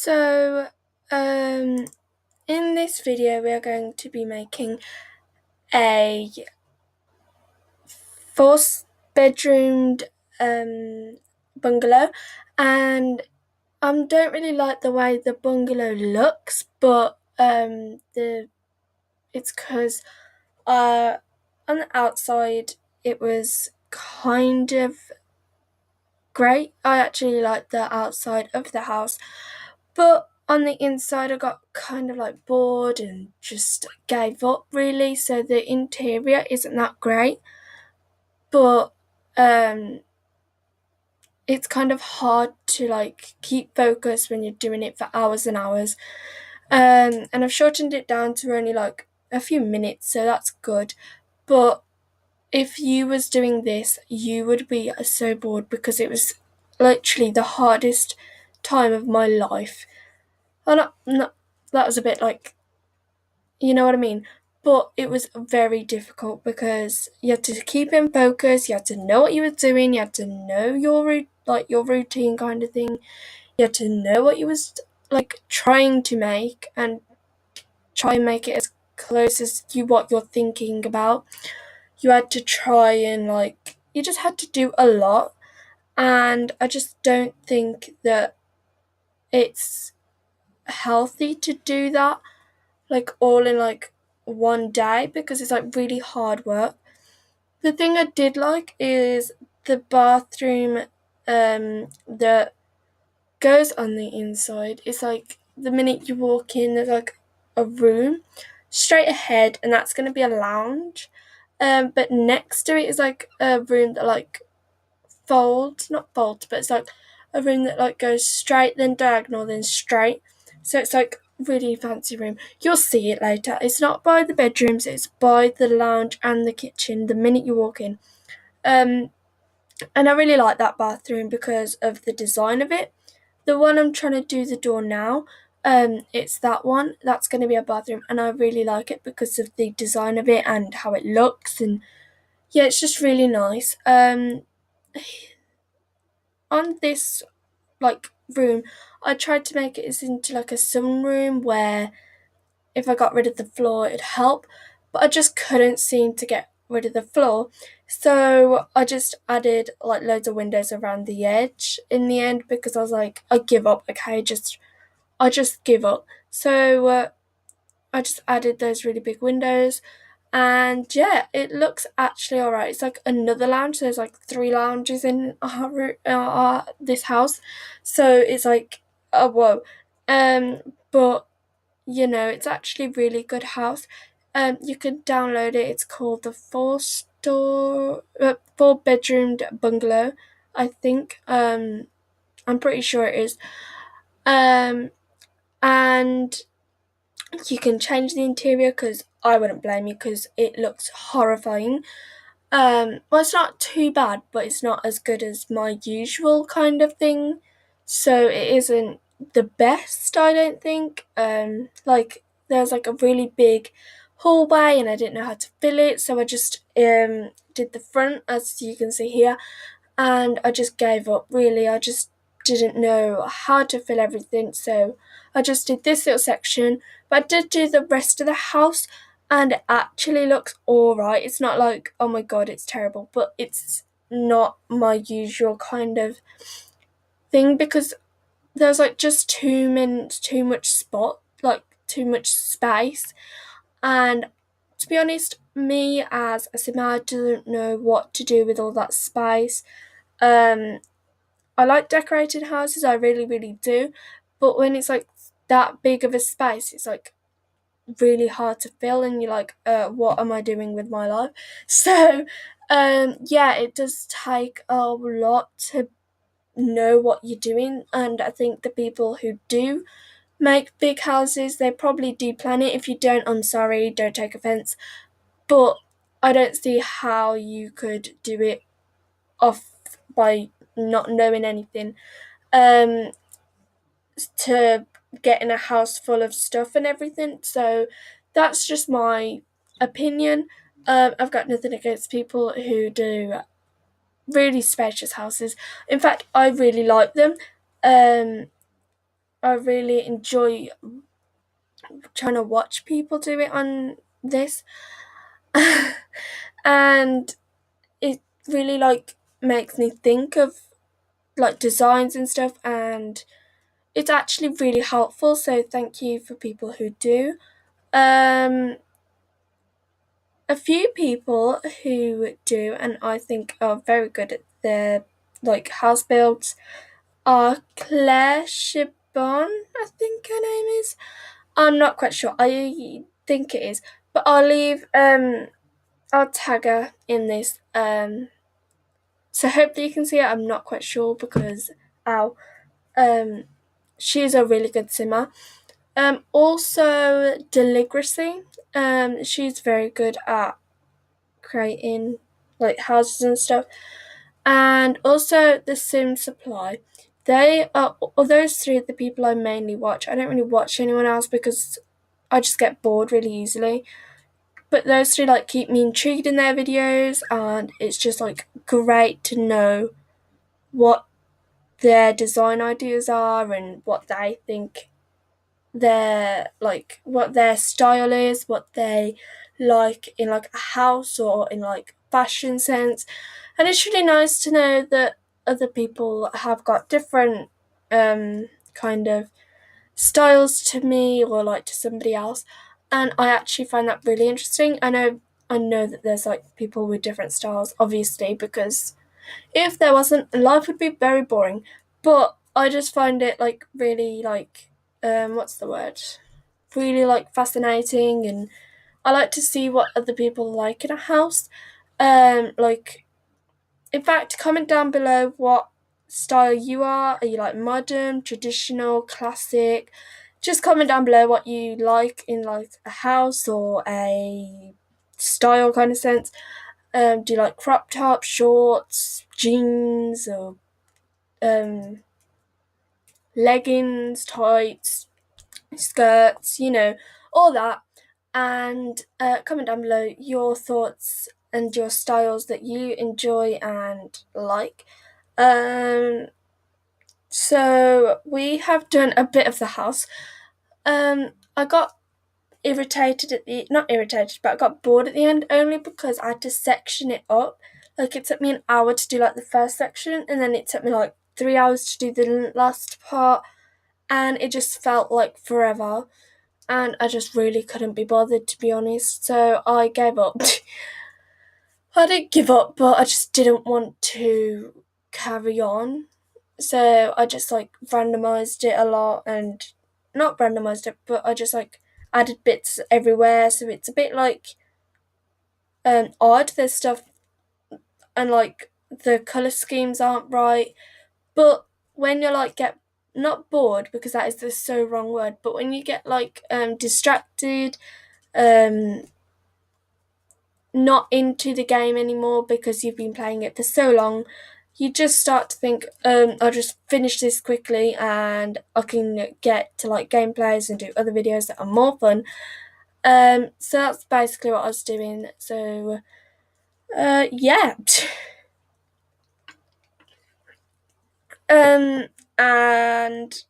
So, um, in this video, we are going to be making a four-bedroomed bungalow, and I don't really like the way the bungalow looks, but it's because on the outside it was kind of great. I actually like the outside of the house. But on the inside, I got kind of like bored and just gave up really. So the interior isn't that great, but it's kind of hard to like keep focus when you're doing it for hours and hours. And I've shortened it down to only like a few minutes, so that's good. But if you was doing this, you would be so bored because it was literally the hardest time of my life. Not that was a bit like, you know what I mean? But it was very difficult because you had to keep in focus, you had to know what you were doing, you had to know your routine kind of thing. You had to know what you was like trying to make and try and make it as close as what you're thinking about. You had to try and like you just had to do a lot, and I just don't think that it's healthy to do that like all in like one day because it's like really hard work. The thing I did like is the bathroom that goes on the inside. It's like the minute you walk in there's like a room straight ahead, and that's gonna be a lounge. But next to it is like a room that like not folds, but it's like a room that like goes straight, then diagonal, then straight. So it's like really fancy room. You'll see it later. It's not by the bedrooms, it's by the lounge and the kitchen the minute you walk in. And I really like that bathroom because of the design of it. The one I'm trying to do the door now, it's that one. That's going to be a bathroom, and I really like it because of the design of it and how it looks, and yeah, it's just really nice. On this like room, I tried to make it into like a sunroom where if I got rid of the floor it'd help, but I just couldn't seem to get rid of the floor. So I just added like loads of windows around the edge in the end because I was like, I give up, okay, I just give up. So I just added those really big windows, and yeah, it looks actually alright. It's like another lounge. There's like 3 lounges in this house, so it's like a whoa. But you know, it's actually really good house. You can download it. It's called the four-bedroomed bungalow, I think. I'm pretty sure it is. And you can change the interior because I wouldn't blame you because it looks horrifying. Well, it's not too bad, but it's not as good as my usual kind of thing. So it isn't the best, I don't think. Like there's like a really big hallway, and I didn't know how to fill it, so I just did the front, as you can see here, and I just gave up. Really, I just didn't know how to fill everything, so I just did this little section. But I did do the rest of the house, and it actually looks alright. It's not like, oh my god, it's terrible, but it's not my usual kind of thing because there's like just too much spot, like too much space. And to be honest, me as a simmer, I don't know what to do with all that space. I like decorated houses, I really, really do. But when it's like that big of a space, it's like really hard to fill, and you're like, what am I doing with my life? So, yeah, it does take a lot to know what you're doing, and I think the people who do make big houses, they probably do plan it. If you don't, I'm sorry, don't take offense, but I don't see how you could do it off by not knowing anything. Um, to get in a house full of stuff and everything. So that's just my opinion. I've got nothing against people who do really spacious houses. In fact, I really like them. I really enjoy trying to watch people do it on this. And it really like makes me think of like designs and stuff, and it's actually really helpful, so thank you for people who do. Um a few people who do and I think are very good at their like house builds are Claire Shibon, I think her name is. I'm not quite sure. I think it is. But I'll tag her in this. So hopefully you can see her. I'm not quite sure because ow. Um she's a really good simmer. Also Deligracy. She's very good at creating like houses and stuff. And also the Sim Supply. They are those three are the people I mainly watch. I don't really watch anyone else because I just get bored really easily. But those three like keep me intrigued in their videos, and it's just like great to know what their design ideas are and what they think what their style is, what they like in like a house or in like fashion sense. And it's really nice to know that other people have got different kind of styles to me or like to somebody else, and I actually find that really interesting. I know that there's like people with different styles, obviously, because if there wasn't, life would be very boring. But I just find it like really like what's the word? Really like fascinating, and I like to see what other people like in a house. Like in fact, comment down below what style you are. Are you like modern, traditional, classic? Just comment down below what you like in like a house or a style kind of sense. Do you like crop tops, shorts, jeans, or um, leggings, tights, skirts? All that. And comment down below your thoughts and your styles that you enjoy and like. Um, so we have done a bit of the house. I got irritated at the not irritated, but I got bored at the end only because I had to section it up. Like it took me an hour to do like the first section, and then it took me like 3 hours to do the last part, and it just felt like forever. And I just really couldn't be bothered, to be honest. So I gave up. I didn't give up, but I just didn't want to carry on. So I just like randomized it a lot, and not randomized it, but I just like added bits everywhere. So it's a bit like odd. There's stuff and like the color schemes aren't right. But when you're like get not bored, because that is the so wrong word, but when you get like distracted, um not into the game anymore because you've been playing it for so long, you just start to think, I'll just finish this quickly and I can get to like gameplays and do other videos that are more fun. So that's basically what I was doing. So, yeah. um, and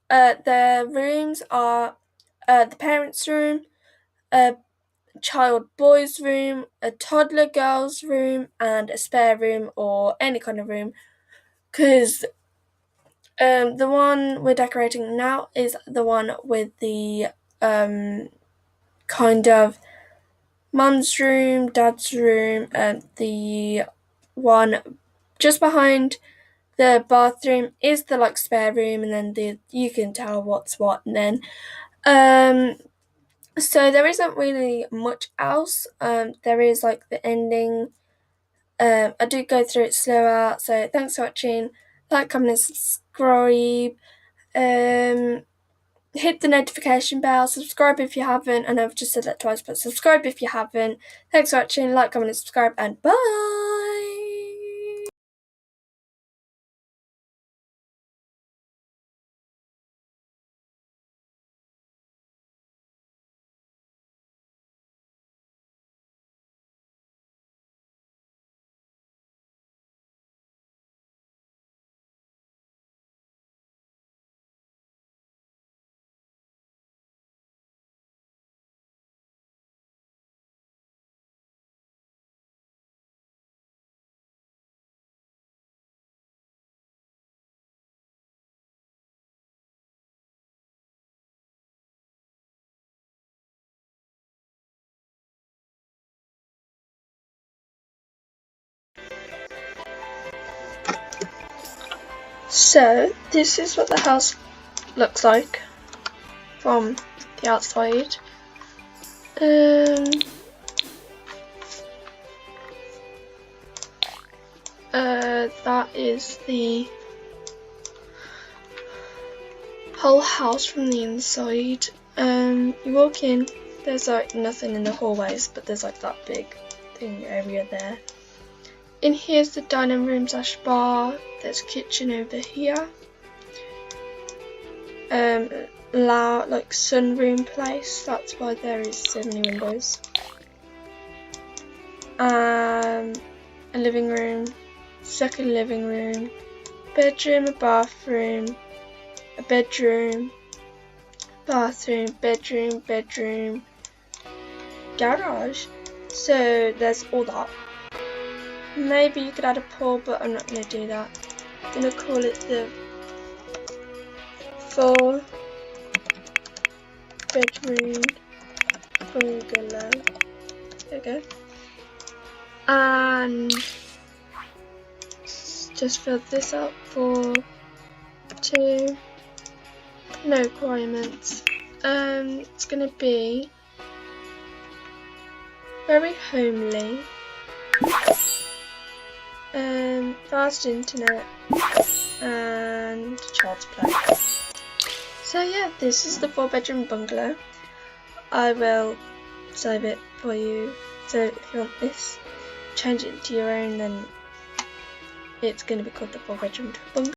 the rooms are the parents' room, a child boys' room, a toddler girls' room, and a spare room or any kind of room. Because the one we're decorating now is the one with the um, kind of mum's room, dad's room, and the one just behind the bathroom is the like spare room, and then the you can tell what's what. And then so there isn't really much else. There is like the ending. I do go through it slower. So thanks for watching. Like, comment, and subscribe. Um, hit the notification bell, subscribe if you haven't, and I've just said that twice, but subscribe if you haven't. Thanks for watching, like, comment, and subscribe, and bye! So this is what the house looks like from the outside. That is the whole house from the inside. You walk in, there's like nothing in the hallways, but there's like that big thing area there. In here's the dining room / bar. There's a kitchen over here. Like sunroom place. That's why there is so many windows. A living room, second living room, bedroom, a bathroom, a bedroom, bathroom, bedroom, garage. So there's all that. Maybe you could add a pool, but I'm not going to do that. I'm going to call it the 4-bedroom bungalow. There we go. And just fill this up for 2. No requirements. It's going to be very homely. Fast internet and child's play. So yeah, this is the 4-bedroom bungalow. I will save it for you, so if you want this, change it into your own, then it's going to be called the 4-bedroom bungalow.